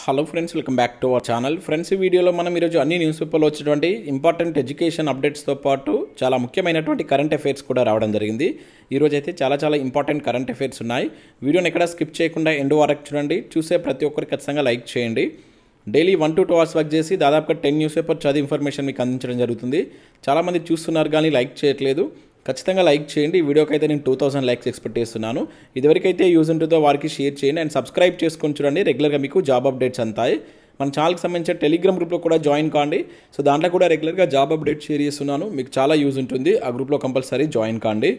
Hello friends, welcome back to our channel. Friends, ఈ వీడియోలో మనం ఈరోజు అన్ని న్యూస్ పేపర్లో వచ్చేటువంటి ఇంపార్టెంట్ ఎడ్యుకేషన్ అప్డేట్స్తో పాటు చాలా ముఖ్యమైనటువంటి కరెంట్ అఫైర్స్ కూడా రావడం జరిగింది. ఈరోజు అయితే చాలా ఇంపార్టెంట్ కరెంట్ అఫైర్స్ ఉన్నాయి. వీడియోని ఎక్కడ స్కిప్ చేయకుండా ఎండ్ వరకు చూడండి. చూసే ప్రతి ఒక్కరికి ఖచ్చితంగా లైక్ చేయండి. డైలీ 1 to 2 hours వర్క్ చేసి దాదాపుగా 10 న్యూస్ పేపర్ చదివి ఇన్ఫర్మేషన్ మీకు అందించడం జరుగుతుంది. చాలామంది చూస్తున్నారు కానీ లైక్ చేయట్లేదు. ఖచ్చితంగా లైక్ చేయండి. ఈ వీడియోకి అయితే నేను 2000 లైక్స్ ఎక్స్పెక్ట్ చేస్తున్నాను. ఇదివరకైతే యూజ్ ఉంటుందో వారికి షేర్ చేయండి అండ్ సబ్స్క్రైబ్ చేసుకొని చూడండి. రెగ్యులర్గా మీకు జాబ్ అప్డేట్స్ అంతాయి. మన ఛానల్కి సంబంధించిన టెలిగ్రామ్ గ్రూప్లో కూడా జాయిన్ కాండి. సో దాంట్లో కూడా రెగ్యులర్గా జాబ్ అప్డేట్ షేర్ చేస్తున్నాను. మీకు చాలా యూజ్ ఉంటుంది. ఆ గ్రూప్లో కంపల్సరీ జాయిన్ కాండి.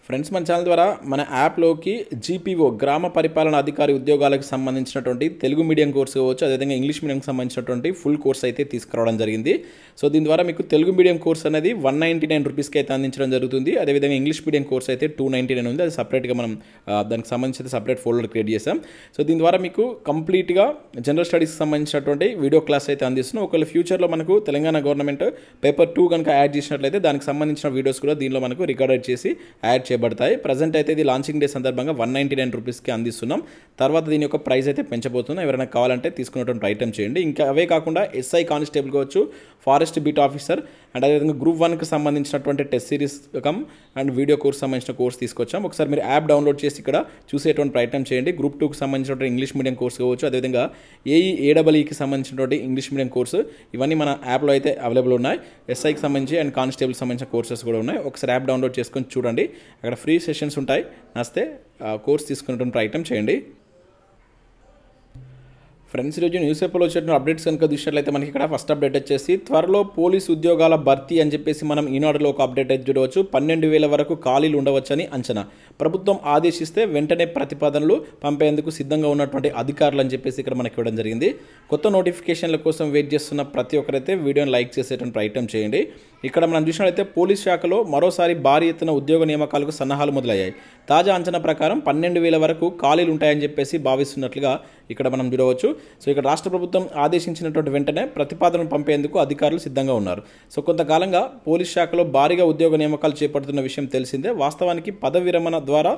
ఫ్రెండ్స్, మన ఛానల్ ద్వారా మన యాప్లోకి జీపీఓ గ్రామ పరిపాలన అధికారి ఉద్యోగాలకు సంబంధించినటువంటి తెలుగు మీడియం కోర్స్ కావచ్చు, అదేవిధంగా ఇంగ్లీష్ మీడియంకి సంబంధించినటువంటి ఫుల్ కోర్స్ అయితే తీసుకురావడం జరిగింది. సో దీని ద్వారా మీకు తెలుగు మీడియం కోర్స్ అనేది 199 రూపీస్కి అయితే అందించడం జరుగుతుంది. అదేవిధంగా ఇంగ్లీష్ మీడియం కోర్స్ అయితే 299 ఉంది. అది సపరేట్గా మనం దానికి సంబంధించి సపరేట్ ఫోల్డర్ క్రియేట్ చేసాం. సో దీని ద్వారా మీకు కంప్లీట్గా జనరల్ స్టడీస్కి సంబంధించినటువంటి వీడియో క్లాస్ అయితే అందిస్తున్నాం. ఒకవేళ ఫ్యూచర్లో మనకు తెలంగాణ గవర్నమెంట్ పేపర్ 2 కనుక యాడ్ చేసినట్లయితే దానికి సంబంధించిన వీడియోస్ కూడా దీనిలో మనకు రికార్డెడ్ చేసి యాడ్ చేయబడతాయి. ప్రజెంట్ అయితే ఇది లాంచింగ్ డే సందర్భంగా 199 రూపీస్కి అందిస్తున్నాం. తర్వాత దీని యొక్క ప్రైస్ అయితే పెంచబోతున్నాం. ఎవరైనా కావాలంటే తీసుకున్నటువంటి ప్రయత్నం చేయండి. ఇంకా అవే కాకుండా ఎస్ఐ కానిస్టేబుల్ కావచ్చు, ఫారెస్ట్ బీట్ ఆఫీసర్ అండ్ అదేవిధంగా గ్రూప్ 1కి సంబంధించినటువంటి test series and video course సంబంధించిన కోర్స్ తీసుకొచ్చాం. ఒకసారి మీరు యాప్ డౌన్లోడ్ చేసి ఇక్కడ చూసేటువంటి ప్రయత్నం చేయండి. గ్రూప్ 2కి సంబంధించినటువంటి ఇంగ్లీష్ మీడియం కోర్స్ కావచ్చు, అదేవిధంగా ఏఈఏఈకి సంబంధించినటువంటి ఇంగ్లీష్ మీడియం కోర్సు ఇవన్నీ మన యాప్లో అయితే అవైలబుల్ ఉన్నాయి. ఎస్ఐకి సంబంధించి అండ్ కానిస్టేబుల్ సంబంధించిన కోర్సెస్ కూడా ఉన్నాయి. ఒకసారి యాప్ డౌన్లోడ్ చేసుకొని చూడండి. అక్కడ ఫ్రీ సెషన్స్ ఉంటాయి. నస్తే కోర్స్ తీసుకునేటువంటి ప్రయత్నం చేయండి. ఫ్రెండ్స్, ఈరోజు న్యూస్ పేపర్లో వచ్చేటువంటి అప్డేట్స్ కనుక చూసినట్లయితే మనకి ఇక్కడ ఫస్ట్ అప్డేట్ వచ్చేసి త్వరలో పోలీసు ఉద్యోగాల భర్తీ అని చెప్పేసి మనం ఈనాడులో ఒక అప్డేట్ అయితే చూడవచ్చు. 12,000 వరకు ఖాళీలు ఉండవచ్చని అంచనా. ప్రభుత్వం ఆదేశిస్తే వెంటనే ప్రతిపాదనలు పంపేందుకు సిద్ధంగా ఉన్నటువంటి అధికారులు అని చెప్పేసి ఇక్కడ మనకి ఇవ్వడం జరిగింది. కొత్త నోటిఫికేషన్ల కోసం వెయిట్ చేస్తున్న ప్రతి ఒక్కరైతే వీడియోని లైక్ చేసేటువంటి ప్రయత్నం చేయండి. ఇక్కడ మనం చూసినట్లయితే పోలీస్ శాఖలో మరోసారి భారీ ఎత్తున ఉద్యోగ నియామకాలకు సన్నాహాలు మొదలయ్యాయి. తాజా అంచనా ప్రకారం 12,000 వరకు ఖాళీలు ఉంటాయని చెప్పేసి భావిస్తున్నట్లుగా ఇక్కడ మనం చూడవచ్చు. సో ఇక్కడ రాష్ట్ర ప్రభుత్వం ఆదేశించినటువంటి వెంటనే ప్రతిపాదనలు పంపేందుకు అధికారులు సిద్ధంగా ఉన్నారు. సో కొంతకాలంగా పోలీస్ శాఖలో భారీగా ఉద్యోగ నియామకాలు చేపడుతున్న విషయం తెలిసిందే. వాస్తవానికి పదవి విరమణ ద్వారా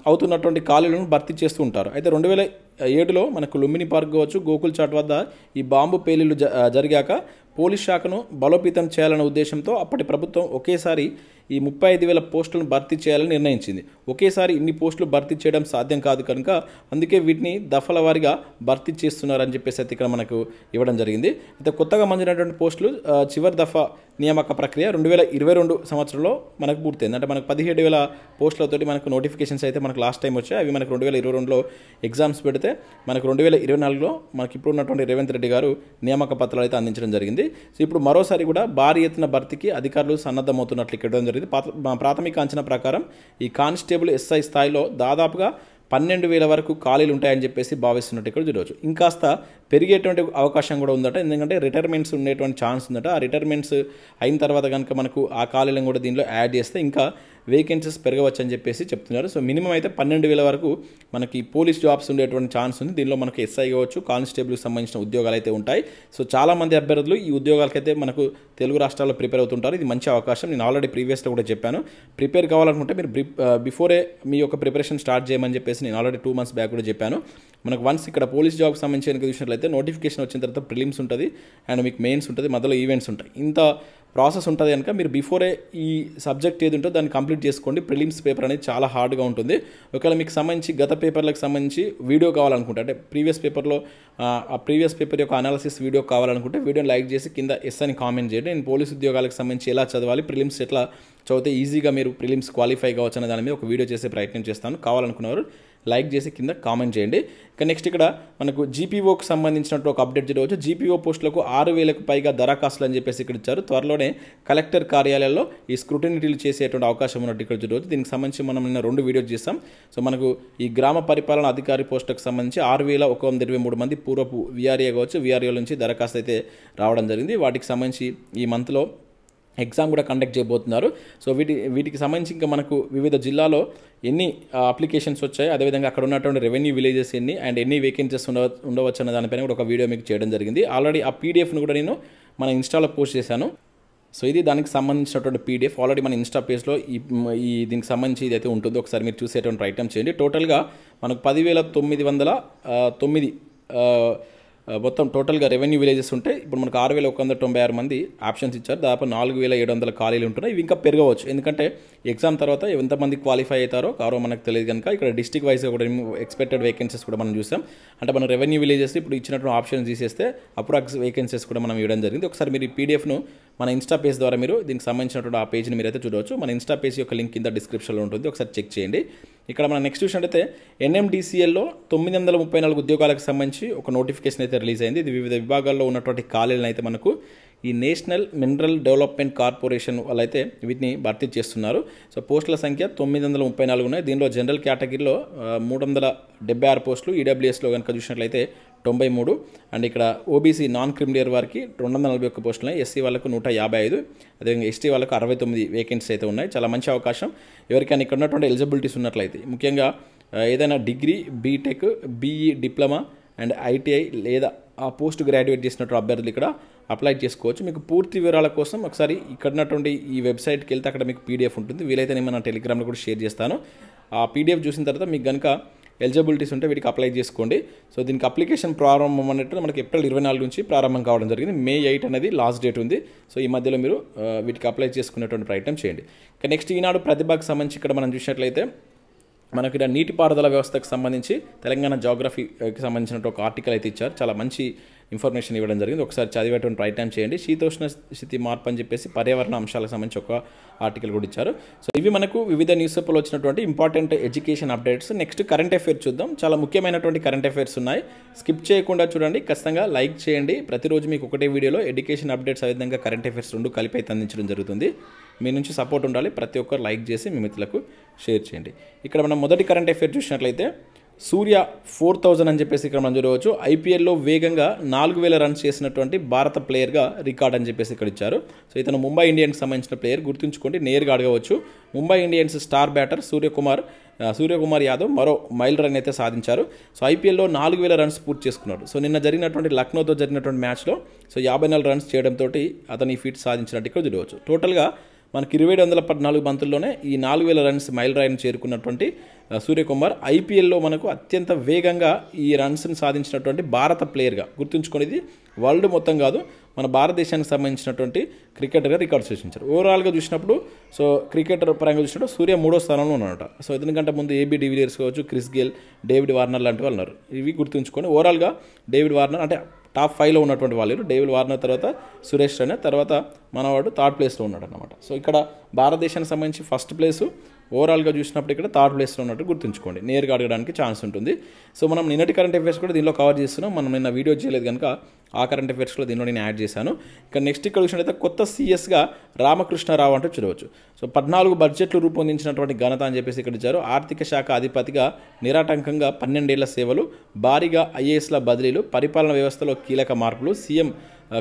అవుతున్నటువంటి ఖాళీలను భర్తీ చేస్తూ ఉంటారు. అయితే 2007లో మనకు లుంబిని పార్క్ కావచ్చు, గోకుల్ చాట్ వద్ద ఈ బాంబు పేలీలు జరిగాక పోలీస్ శాఖను బలోపేతం చేయాలనే ఉద్దేశంతో అప్పటి ప్రభుత్వం ఒకేసారి ఈ 35,000 పోస్టులను భర్తీ చేయాలని నిర్ణయించింది. ఒకేసారి ఇన్ని పోస్టులు భర్తీ చేయడం సాధ్యం కాదు కనుక అందుకే వీటిని దఫల వారీగా భర్తీ చేస్తున్నారని చెప్పేసి అయితే ఇక్కడ మనకు ఇవ్వడం జరిగింది. అయితే కొత్తగా మంజూరైనటువంటి పోస్టులు చివరి దఫా నియామక ప్రక్రియ 2022 సంవత్సరంలో మనకు పూర్తయింది. అంటే మనకు 17,000 పోస్టులతోటి మనకు నోటిఫికేషన్స్ అయితే మనకు లాస్ట్ టైం వచ్చాయి. అవి మనకు 2022లో ఎగ్జామ్స్ పెడితే మనకు 2024లో మనకి ఇప్పుడు ఉన్నటువంటి రేవంత్ రెడ్డి గారు నియామక పత్రాలు అయితే అందించడం జరిగింది. సో ఇప్పుడు మరోసారి కూడా భారీ ఎత్తున భర్తీకి అధికారులు సన్నద్ధమవుతున్నట్లు ఇక్కడ జరిగింది. ప్రాథమిక అంచనా ప్రకారం ఈ కానిస్టేబుల్ ఎస్ఐ స్థాయిలో దాదాపుగా 12,000 వరకు ఖాళీలు ఉంటాయని చెప్పేసి భావిస్తున్నట్టు ఇక్కడ చూడవచ్చు. ఇంకాస్త పెరిగేటువంటి అవకాశం కూడా ఉందట. ఎందుకంటే రిటైర్మెంట్స్ ఉండేటువంటి ఛాన్స్ ఉందట. ఆ రిటైర్మెంట్స్ అయిన తర్వాత కనుక మనకు ఆ ఖాళీలను కూడా దీనిలో యాడ్ చేస్తే ఇంకా వేకెన్సీస్ పెరగవచ్చు అని చెప్పేసి చెప్తున్నారు. సో మినిమం అయితే 12,000 వరకు మనకి పోలీస్ జాబ్స్ ఉండేటువంటి ఛాన్స్ ఉంది. దీనిలో మనకు ఎస్ఐ కావచ్చు, కానిస్టేబుల్కి సంబంధించిన ఉద్యోగాలు అయితే ఉంటాయి. సో చాలామంది అభ్యర్థులు ఈ ఉద్యోగాలకైతే మనకు తెలుగు రాష్ట్రాల్లో ప్రిపేర్ అవుతుంటారు. ఇది మంచి అవకాశం. నేను ఆల్రెడీ ప్రీవియస్లో కూడా చెప్పాను. ప్రిపేర్ కావాలనుకుంటే మీరు బిఫోరే మీ యొక్క ప్రిపరేషన్ స్టార్ట్ చేయమని చెప్పేసి నేను ఆల్రెడీ 2 months బ్యాక్ కూడా చెప్పాను. మనకు వన్స్ ఇక్కడ పోలీస్ జాబ్కి సంబంధించి చూసినట్లయితే నోటిఫికేషన్ వచ్చిన తర్వాత ప్రిలిమ్స్ ఉంటుంది అండ్ మీకు మెయిన్స్ ఉంటుంది, మధ్యలో ఈవెంట్స్ ఉంటాయి. ఇంత ప్రాసెస్ ఉంటుంది కనుక మీరు బిఫోరే ఈ సబ్జెక్ట్ ఏది ఉంటుందో దాన్ని కంప్లీట్ చేసుకోండి. ప్రిలిమ్స్ పేపర్ అనేది చాలా హార్డ్గా ఉంటుంది. ఒకవేళ మీకు సంబంధించి గత పేపర్లకు సంబంధించి వీడియో కావాలనుకుంటే, అంటే ప్రీవియస్ పేపర్లో ఆ ప్రీవియస్ పేపర్ యొక్క అనాలిసిస్ వీడియో కావాలనుకుంటే వీడియోని లైక్ చేసి కింద ఎస్ అని కామెంట్ చేయండి. నేను పోలీస్ ఉద్యోగాలకు సంబంధించి ఎలా చదవాలి, ప్రిలిమ్స్ ఎట్లా చదివితే ఈజీగా మీరు ప్రిలిమ్స్ క్వాలిఫై కావచ్చు అనే దాని మీద ఒక వీడియో చేసే ప్రయత్నం చేస్తాను. కావాలనుకున్నవారు లైక్ చేసి కింద కామెంట్ చేయండి. ఇక నెక్స్ట్ ఇక్కడ మనకు జీపీఓకి సంబంధించినట్టు ఒక అప్డేట్ చేయవచ్చు. జీపీఓ పోస్టులకు 6,000కు పైగా దరఖాస్తులు అని చెప్పేసి ఇక్కడ ఇచ్చారు. త్వరలోనే కలెక్టర్ కార్యాలయాల్లో ఈ స్క్రూటినిటీలు చేసేటువంటి అవకాశం ఉన్నట్టు ఇక్కడ చూడవచ్చు. దీనికి సంబంధించి మనం నిన్న 2 వీడియోస్ చేస్తాం. సో మనకు ఈ గ్రామ పరిపాలన అధికారి పోస్టులకు సంబంధించి 6,123 మంది పూర్వపు వీఆర్ఏ కావచ్చు, వీఆర్ఏల నుంచి దరఖాస్తు అయితే రావడం జరిగింది. వాటికి సంబంధించి ఈ మంత్లో ఎగ్జామ్ కూడా కండక్ట్ చేయబోతున్నారు. సో వీటికి సంబంధించి ఇంకా మనకు వివిధ జిల్లాలో ఎన్ని అప్లికేషన్స్ వచ్చాయి, అదేవిధంగా అక్కడ ఉన్నటువంటి రెవెన్యూ విలేజెస్ ఎన్ని అండ్ ఎన్ని వేకెన్సీస్ ఉండవచ్చు అన్న దానిపైన కూడా ఒక వీడియో మీకు చేయడం జరిగింది. ఆల్రెడీ ఆ పీడిఎఫ్ను కూడా నేను మన ఇన్స్టాలో పోస్ట్ చేశాను. సో ఇది దానికి సంబంధించినటువంటి పీడిఎఫ్ ఆల్రెడీ మన ఇన్స్టా పేజ్లో దీనికి సంబంధించి ఇది అయితే ఉంటుంది. ఒకసారి మీరు చూసేటువంటి ప్రయత్నం చేయండి. టోటల్గా మనకు 10,909 మొత్తం టోటల్గా రెవెన్యూ విలేజెస్ ఉంటే ఇప్పుడు మనకు 6,196 మంది ఆప్షన్స్ ఇచ్చారు. దాదాపు 4,700 ఖాళీలు ఉంటున్నాయి. ఇవి ఇంకా పెరగవచ్చు, ఎందుకంటే ఎగ్జామ్ తర్వాత ఎంతమంది క్వాలిఫై అవుతారో కారో మనకు తెలియదు కనుక ఇక్కడ డిస్ట్రిక్ట్ వైజ్గా కూడా ఎక్స్పెక్టెడ్ వేకెన్సీస్ కూడా మనం చూసాం. అంటే మన రెవెన్యూ విలేజెస్ ఇప్పుడు ఇచ్చినటువంటి ఆప్షన్స్ తీసేస్తే అప్రాక్స్ వేకెన్సీస్ కూడా మనం ఇవ్వడం జరిగింది. ఒకసారి మీరు ఈ పీడిఎఫ్ను మన ఇన్స్టా పేజ్ ద్వారా మీరు దీనికి సంబంధించినటువంటి ఆ పేజ్ని మీరైతే చూడవచ్చు. మన ఇన్స్టా పేజ్ యొక్క లింక్ కింద డిస్క్రిప్షన్లో ఉంటుంది, ఒకసారి చెక్ చేయండి. ఇక్కడ మనం నెక్స్ట్ చూసినట్టయితే NMDCLలో 934 ఉద్యోగాలకు సంబంధించి ఒక నోటిఫికేషన్ అయితే రిలీజ్ అయింది. ఇది వివిధ విభాగాల్లో ఉన్నటువంటి ఖాళీలను అయితే మనకు ఈ నేషనల్ మినరల్ డెవలప్మెంట్ కార్పొరేషన్ వాళ్ళైతే వీటిని భర్తీ చేస్తున్నారు. సో పోస్టుల సంఖ్య 934 ఉన్నాయి. దీనిలో జనరల్ కేటగిరీలో 376 పోస్టులు, ఈడబ్ల్యూఎస్లో కనుక చూసినట్లయితే 93, అండ్ ఇక్కడ ఓబీసీ నాన్ క్రిమిలియర్ వారికి 241 పోస్టులు ఉన్నాయి. ఎస్సీ వాళ్ళకు 155, అదేవిధంగా ఎస్టీ వాళ్ళకు 69 వేకెన్సీస్ అయితే ఉన్నాయి. చాలా మంచి అవకాశం ఎవరికైనా ఇక్కడ ఉన్నటువంటి ఎలిజిబిలిటీస్ ఉన్నట్లయితే, ముఖ్యంగా ఏదైనా degree, BTech, BE, diploma and ITI లేదా ఆ పోస్ట్ గ్రాడ్యుయేట్ చేసినటువంటి అభ్యర్థులు ఇక్కడ అప్లై చేసుకోవచ్చు. మీకు పూర్తి వివరాల కోసం ఒకసారి ఇక్కడ ఉన్నటువంటి ఈ వెబ్సైట్కి వెళ్తే అక్కడ మీకు పీడిఎఫ్ ఉంటుంది. వీలైతే నేను మన టెలిగ్రామ్లో కూడా షేర్ చేస్తాను. ఆ పీడిఎఫ్ చూసిన తర్వాత మీకు కనుక ఎలిజిబిలిటీస్ ఉంటే వీటికి అప్లై చేసుకోండి. సో దీనికి అప్లికేషన్ ప్రారంభం అన్నట్టు మనకి ఏప్రిల్ 24 నుంచి ప్రారంభం కావడం జరిగింది. May 8 అనేది లాస్ట్ డేట్ ఉంది. సో ఈ మధ్యలో మీరు వీటికి అప్లై చేసుకునేటువంటి ప్రయత్నం చేయండి. ఇక నెక్స్ట్ ఈనాడు ప్రతిభకు సంబంధించి ఇక్కడ మనం చూసినట్లయితే మనకి ఇక్కడ నీటిపారుదల వ్యవస్థకు సంబంధించి తెలంగాణ జాగ్రఫీకి సంబంధించిన ఒక ఆర్టికల్ అయితే ఇచ్చారు. చాలా మంచి ఇన్ఫర్మేషన్ ఇవ్వడం జరిగింది. ఒకసారి చదివేటువంటి ప్రయత్నం చేయండి. శీతోష్ణ స్థితి మార్పు అని చెప్పేసి పర్యావరణ అంశాలకు సంబంధించి ఒక ఆర్టికల్ కూడా ఇచ్చారు. సో ఇవి మనకు వివిధ న్యూస్ పేపర్లో వచ్చినటువంటి important education updates. Next current affairs చూద్దాం. చాలా ముఖ్యమైనటువంటి కరెంట్ అఫైర్స్ ఉన్నాయి. స్కిప్ చేయకుండా చూడండి, ఖచ్చితంగా లైక్ చేయండి. ప్రతిరోజు మీకు ఒకటే వీడియోలో ఎడ్యుకేషన్ అప్డేట్స్ అదేవిధంగా కరెంట్ అఫైర్స్ రెండు కలిపి అయితే అందించడం జరుగుతుంది. మీ నుంచి సపోర్ట్ ఉండాలి. ప్రతి ఒక్కరు లైక్ చేసి మీ మిత్రులకు షేర్ చేయండి. ఇక్కడ మనం మొదటి కరెంట్ అఫైర్ చూసినట్లయితే సూర్య 4000 అని చెప్పేసి ఇక్కడ మనం చూడవచ్చు. ఐపీఎల్లో వేగంగా 4000 రన్స్ చేసినటువంటి భారత ప్లేయర్గా రికార్డ్ అని చెప్పేసి ఇక్కడ ఇచ్చారు. సో ఇతను ముంబై ఇండియన్స్కి సంబంధించిన ప్లేయర్, గుర్తుంచుకోండి, నేరుగా అడగవచ్చు. Mumbai Indians star batter Suryakumar Yadav మరో మైల్ రన్ అయితే సాధించారు. సో ఐపీఎల్లో 4000 రన్స్ పూర్తి చేసుకున్నాడు. సో నిన్న జరిగినటువంటి లక్నోతో జరిగినటువంటి మ్యాచ్లో 54 రన్స్ చేయడంతో అతను ఈ ఫీట్ సాధించినట్టు ఇక్కడ చూడవచ్చు. టోటల్గా మనకి 2714 బంతుల్లోనే ఈ 4000 రన్స్ మైల్ రాయిని చేరుకున్నటువంటి సూర్యకుమార్ ఐపీఎల్లో మనకు అత్యంత వేగంగా ఈ రన్స్ని సాధించినటువంటి భారత ప్లేయర్గా, గుర్తుంచుకునేది వరల్డ్ మొత్తం కాదు, మన భారతదేశానికి సంబంధించినటువంటి క్రికెటర్గా రికార్డ్ సృష్టించారు. ఓవరాల్గా చూసినప్పుడు సో క్రికెటర్ పరంగా చూసినప్పుడు సూర్య 3వ స్థానంలో ఉన్నారట. సో ఎందుకంటే ముందు ఏబీ డివిలియర్స్ కావచ్చు, క్రిస్ గేల్, డేవిడ్ వార్నర్ లాంటి వాళ్ళు ఉన్నారు. ఇవి గుర్తుంచుకొని ఓవరాల్గా డేవిడ్ వార్నర్ అంటే టాప్ 5లో ఉన్నటువంటి వాళ్ళు. డేవిడ్ వార్నర్ తర్వాత సురేష్ రైనా, తర్వాత మనవాడు థర్డ్ ప్లేస్లో ఉన్నాడు అనమాట. సో ఇక్కడ భారతదేశానికి సంబంధించి ఫస్ట్ ప్లేసు, ఓవరాల్గా చూసినప్పుడు ఇక్కడ థర్డ్ ప్లేస్లో ఉన్నట్టు గుర్తుంచుకోండి. నేరుగా అడగడానికి ఛాన్స్ ఉంటుంది. సో మనం నిన్నటి కరెంట్ అఫైర్స్ కూడా దీనిలో కవర్ చేస్తున్నాం. మనం నిన్న వీడియో చేయలేదు కనుక ఆ కరెంట్ అఫైర్స్ కూడా దీనిలో నేను యాడ్ చేశాను. ఇక నెక్స్ట్ ఇక్కడ చూసినట్లయితే కొత్త సీఎస్గా రామకృష్ణారావు అంటూ చూడవచ్చు. సో 14 బడ్జెట్లు రూపొందించినటువంటి ఘనత అని చెప్పేసి ఇక్కడ ఇచ్చారు. ఆర్థిక శాఖ అధిపతిగా నిరాటంకంగా 12 ఏళ్ల సేవలు, భారీగా ఐఏఎస్ల బదిలీలు, పరిపాలన వ్యవస్థలో కీలక మార్పులు, సీఎం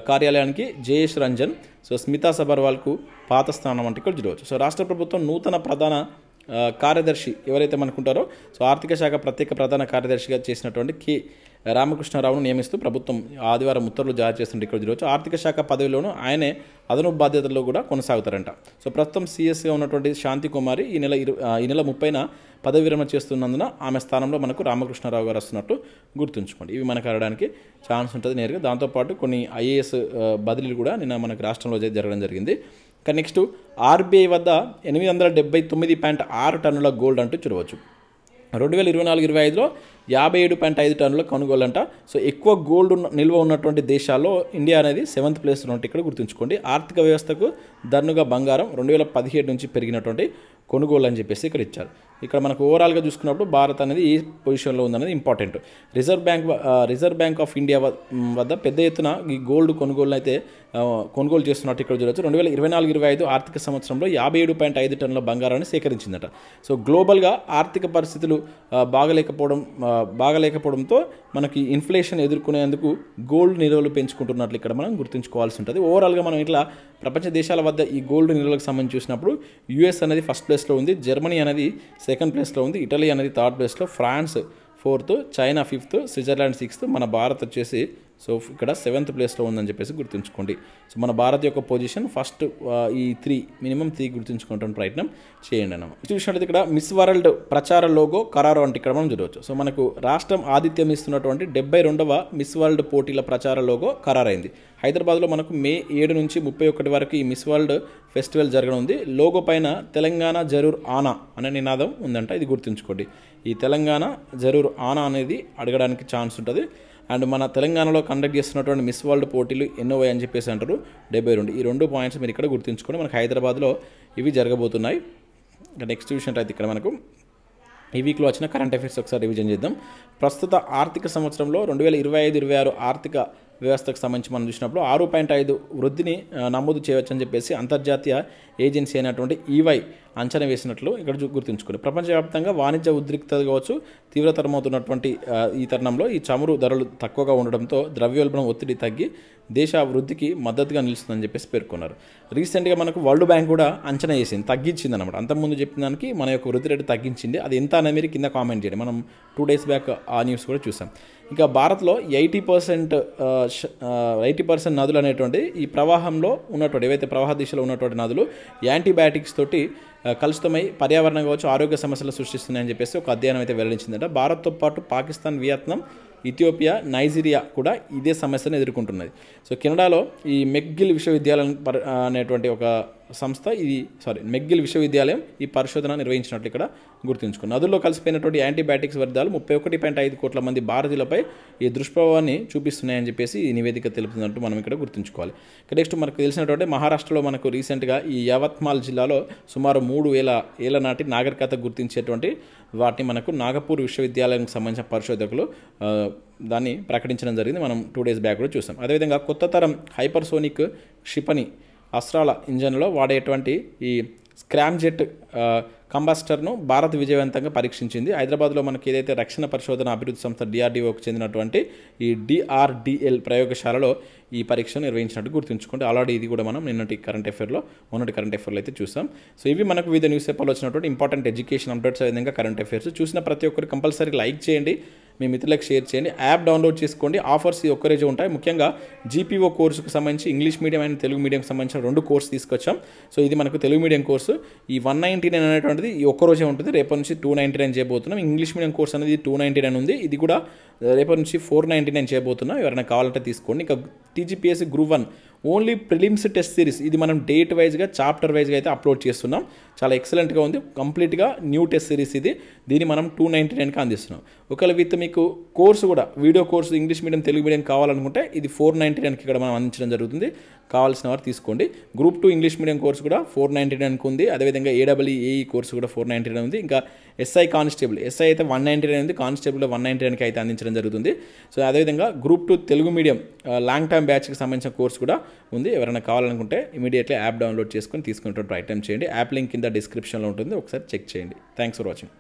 కార్యాలయానికి జయేష్ రంజన్, సో స్మితా సబర్వాల్కు పాత స్థానం అంటే ఇక్కడ చూడవచ్చు. సో రాష్ట్ర ప్రభుత్వం నూతన ప్రధాన కార్యదర్శి ఎవరైతే మనకుంటారో సో ఆర్థిక శాఖ ప్రత్యేక ప్రధాన కార్యదర్శిగా చేసినటువంటి కె రామకృష్ణారావును నియమిస్తూ ప్రభుత్వం ఆదివారం ఉత్తర్వులు జారీ చేస్తుంటే ఇక్కడ చూడవచ్చు. ఆర్థిక శాఖ పదవిలోనూ ఆయనే అదనపు బాధ్యతల్లో కూడా కొనసాగుతారంట. సో ప్రస్తుతం సీఎస్గా ఉన్నటువంటి శాంతి కుమారి ఈ నెల 30న పదవి విరమణ చేస్తున్నందున ఆమె స్థానంలో మనకు రామకృష్ణారావు గారు వస్తున్నట్టు గుర్తుంచుకోండి. ఇవి మనకు అడగడానికి ఛాన్స్ ఉంటుంది నేరుగా. దాంతోపాటు కొన్ని ఐఏఎస్ బదిలీలు కూడా నిన్న మనకు రాష్ట్రంలో జరగడం జరిగింది. ఇక నెక్స్ట్ ఆర్బీఐ వద్ద 879.6 టన్నుల గోల్డ్ అంటూ చూడవచ్చు. 2024-25లో 57.5 టన్నుల కొనుగోలు అంట. సో ఎక్కువ గోల్డ్ నిల్వ ఉన్నటువంటి దేశాల్లో ఇండియా అనేది 7th ప్లేస్లో ఉంటే ఇక్కడ గుర్తుంచుకోండి. ఆర్థిక వ్యవస్థకు దన్నుగా బంగారం 2017 నుంచి పెరిగినటువంటి కొనుగోలు అని చెప్పేసి ఇక్కడ ఇచ్చారు. ఇక్కడ మనకు ఓవరాల్గా చూసుకున్నప్పుడు భారత్ అనేది ఈ పొజిషన్లో ఉందనేది important. Reserve bank of India వద్ద పెద్ద ఎత్తున ఈ గోల్డ్ కొనుగోలు అయితే కొనుగోలు చేస్తున్నట్టు ఇక్కడ చూడవచ్చు. 2024-25 ఆర్థిక సంవత్సరంలో 57.5 టన్నుల బంగారాన్ని సేకరించిందట. సో గ్లోబల్గా ఆర్థిక పరిస్థితులు బాగలేకపోవడంతో మనకి ఇన్ఫ్లేషన్ ఎదుర్కొనేందుకు గోల్డ్ నిల్వలు పెంచుకుంటున్నట్లు ఇక్కడ మనం గుర్తుంచుకోవాల్సి ఉంటుంది. ఓవరాల్గా మనం ఇట్లా ప్రపంచ దేశాల వద్ద ఈ గోల్డ్ నిల్వలకు సంబంధించి చూసినప్పుడు యుఎస్ అనేది ఫస్ట్ ప్లేస్లో ఉంది, జర్మనీ అనేది 2nd ప్లేస్లో ఉంది, ఇటలీ అనేది 3rd ప్లేస్లో, France 4th, China 5th, Switzerland 6th, మన భారత్ వచ్చేసి సో ఇక్కడ 7th ప్లేస్లో ఉందని చెప్పేసి గుర్తుంచుకోండి. సో మన భారత్ యొక్క పొజిషన్ ఫస్ట్ ఈ 3 మినిమం 3 గుర్తుంచుకోవడానికి ప్రయత్నం చేయండి అన్నమాట. చూసినట్లయితే ఇక్కడ మిస్ వరల్డ్ ప్రచార లోగో ఖరారు అంటే ఇక్కడ మనం చూడవచ్చు. సో మనకు రాష్ట్రం ఆతిథ్యం ఇస్తున్నటువంటి 72వ మిస్ వరల్డ్ పోటీల ప్రచార లోగో ఖరారైంది. హైదరాబాద్లో మనకు మే 7 నుంచి 31 వరకు ఈ మిస్ వరల్డ్ ఫెస్టివల్ జరగనుంది. లోగో పైన తెలంగాణ జరూర్ ఆనా అనే నినాదం ఉందంట, ఇది గుర్తుంచుకోండి. ఈ తెలంగాణ జరూర్ ఆనా అనేది అడగడానికి ఛాన్స్ ఉంటుంది. అండ్ మన తెలంగాణలో కండక్ట్ చేస్తున్నటువంటి మిస్ వరల్డ్ పోటీలు ఎన్నో అని చెప్పేసి అంటారు, 72. ఈ 2 పాయింట్స్ మీరు ఇక్కడ గుర్తుంచుకోండి. మనకు హైదరాబాద్లో ఇవి జరగబోతున్నాయి. నెక్స్ట్ విషయం అయితే ఇక్కడ మనకు ఈ వీక్లో వచ్చిన కరెంట్ అఫైర్స్ ఒకసారి రివిజన్ చేద్దాం. ప్రస్తుత ఆర్థిక సంవత్సరంలో 2025-26 ఆర్థిక వ్యవస్థకు సంబంధించి మనం చూసినప్పుడు 6.5 వృద్ధిని నమోదు చేయవచ్చని చెప్పేసి అంతర్జాతీయ ఏజెన్సీ అయినటువంటి ఈవై అంచనా వేసినట్లు ఇక్కడ గుర్తుంచుకోండి. ప్రపంచవ్యాప్తంగా వాణిజ్య ఉద్రిక్తత కావచ్చు తీవ్రతరమవుతున్నటువంటి ఈ తరుణంలో ఈ చమురు ధరలు తక్కువగా ఉండడంతో ద్రవ్యోల్బణం ఒత్తిడి తగ్గి దేశ వృద్ధికి మద్దతుగా నిలుస్తుందని చెప్పేసి పేర్కొన్నారు. రీసెంట్గా మనకు వరల్డ్ బ్యాంక్ కూడా అంచనా వేసింది, తగ్గించింది అనమాట. అంతకుముందు చెప్పిన దానికి మన యొక్క వృద్ధి రేటు తగ్గించింది. అది ఎంత అనేది మీరు కింద కామెంట్ చేయండి. మనం 2 days బ్యాక్ ఆ న్యూస్ కూడా చూసాం. ఇంకా భారత్లో 80% నదులు అనేటువంటి ఈ ప్రవాహంలో ఉన్నటువంటి ఏవైతే ప్రవాహ దిశలో ఉన్నటువంటి నదులు యాంటీబయాటిక్స్ తోటి కలుషితమై పర్యావరణం కావచ్చు ఆరోగ్య సమస్యలు సృష్టిస్తున్నాయని చెప్పేసి ఒక అధ్యయనం అయితే వెల్లడించిందట. భారత్తో పాటు పాకిస్తాన్, వియత్నాం, ఇథియోపియా, నైజీరియా కూడా ఇదే సమస్యను ఎదుర్కొంటున్నది. సో కెనడాలో ఈ మెక్గిల్ విశ్వవిద్యాలయం అనేటువంటి ఒక సంస్థ మెక్గిల్ విశ్వవిద్యాలయం ఈ పరిశోధన నిర్వహించినట్లు ఇక్కడ గుర్తుంచుకుని నదుల్లో కలిసిపోయినటువంటి యాంటీబయాటిక్స్ వ్యర్థాలు 31.5 కోట్ల మంది భారతీయులపై ఈ దుష్ప్రభావాన్ని చూపిస్తున్నాయని చెప్పేసి ఈ నివేదిక తెలుపుతున్నట్టు మనం ఇక్కడ గుర్తుంచుకోవాలి. నెక్స్ట్ మనకు తెలిసినటువంటి మహారాష్ట్రలో మనకు రీసెంట్గా ఈ యావత్మాల్ జిల్లాలో సుమారు 3000 ఏళ్ల నాటి నాగరికత గుర్తించేటువంటి వాటిని మనకు నాగపూర్ విశ్వవిద్యాలయానికి సంబంధించిన పరిశోధకులు దాన్ని ప్రకటించడం జరిగింది. మనం 2 days బ్యాక్ కూడా చూసాం. అదేవిధంగా కొత్త తరం హైపర్సోనిక్ క్షిపణి అస్త్రాల ఇంజన్లో వాడేటువంటి ఈ స్క్రామ్జెట్ కంబస్టర్ను భారత్ విజయవంతంగా పరీక్షించింది. హైదరాబాద్లో మనకి ఏదైతే రక్షణ పరిశోధన అభివృద్ధి సంస్థ DRDOకి చెందినటువంటి ఈ DRDL ప్రయోగశాలలో ఈ పరీక్షను నిర్వహించినట్టు గుర్తుంచుకోండి. ఆల్రెడీ ఇది కూడా మనం మొన్నటి కరెంట్ అఫైర్లో అయితే చూసాం. సో ఇవి మనకు వివిధ న్యూస్ పేపర్లో వచ్చినటువంటి ఇంపార్టెంట్ ఎడ్యుకేషన్ అప్డేట్స్ విధంగా కరెంట్ అఫైర్స్ చూసిన ప్రతి ఒక్కరు కంపల్సరీ లైక్ చేయండి, మీ మిత్రులకు షేర్ చేయండి, యాప్ డౌన్లోడ్ చేసుకోండి. ఆఫర్స్ ఒక్కరోజు ఉంటాయి. ముఖ్యంగా GPO కోర్సుకు సంబంధించి ఇంగ్లీష్ మీడియం అండ్ తెలుగు మీడియంకి సంబంధించిన 2 కోర్సు తీసుకొచ్చాం. సో ఇది మనకు తెలుగు మీడియం కోర్సు ఈ 199 అనేటువంటిది ఈ ఒక్కరోజే ఉంటుంది. రేపటి నుంచి 299 చేయబోతున్నాం. ఇంగ్లీష్ మీడియం కోర్స్ అనేది 299 ఉంది. ఇది కూడా రేపటి నుంచి 499 చేయబోతున్నాం. ఎవరైనా కావాలంటే తీసుకోండి. ఇంకా TGPSC Group 1 only prelims test series ఇది మనం డేట్ వైజ్గా చాప్టర్ వైజ్గా అయితే అప్లోడ్ చేస్తున్నాం. చాలా ఎక్సలెంట్గా ఉంది, కంప్లీట్గా న్యూ టెస్ట్ సిరీస్ ఇది. దీన్ని మనం 299కి అందిస్తున్నాం. ఒకవేళ విత్ మీకు కోర్సు కూడా video course English medium Telugu medium కావాలనుకుంటే ఇది 499కి ఇక్కడ మనం అందించడం జరుగుతుంది. కావాల్సిన వారు తీసుకోండి. Group 2 ఇంగ్లీష్ మీడియం కోర్సు కూడా 499కి ఉంది. అదేవిధంగా AEE కోర్సు కూడా 499 ఉంది. ఇంకా SI కానిస్టేబుల్ అయితే 199 ఉంది. కానిస్టేబుల్ 199కి అయితే అందించడం జరుగుతుంది. సో అదేవిధంగా Group 2 Telugu medium long term బ్యాచ్కి సంబంధించిన కోర్సు కూడా ఉంది. ఎవరైనా కావాలనుకుంటే ఇమీడియట్లీ యాప్ డౌన్లోడ్ చేసుకొని తీసుకునేటువంటి ప్రయత్నం చేయండి. యాప్ లింక్ కింద డిస్క్రిప్షన్లో ఉంటుంది, ఒకసారి చెక్ చేయండి. Thanks for watching.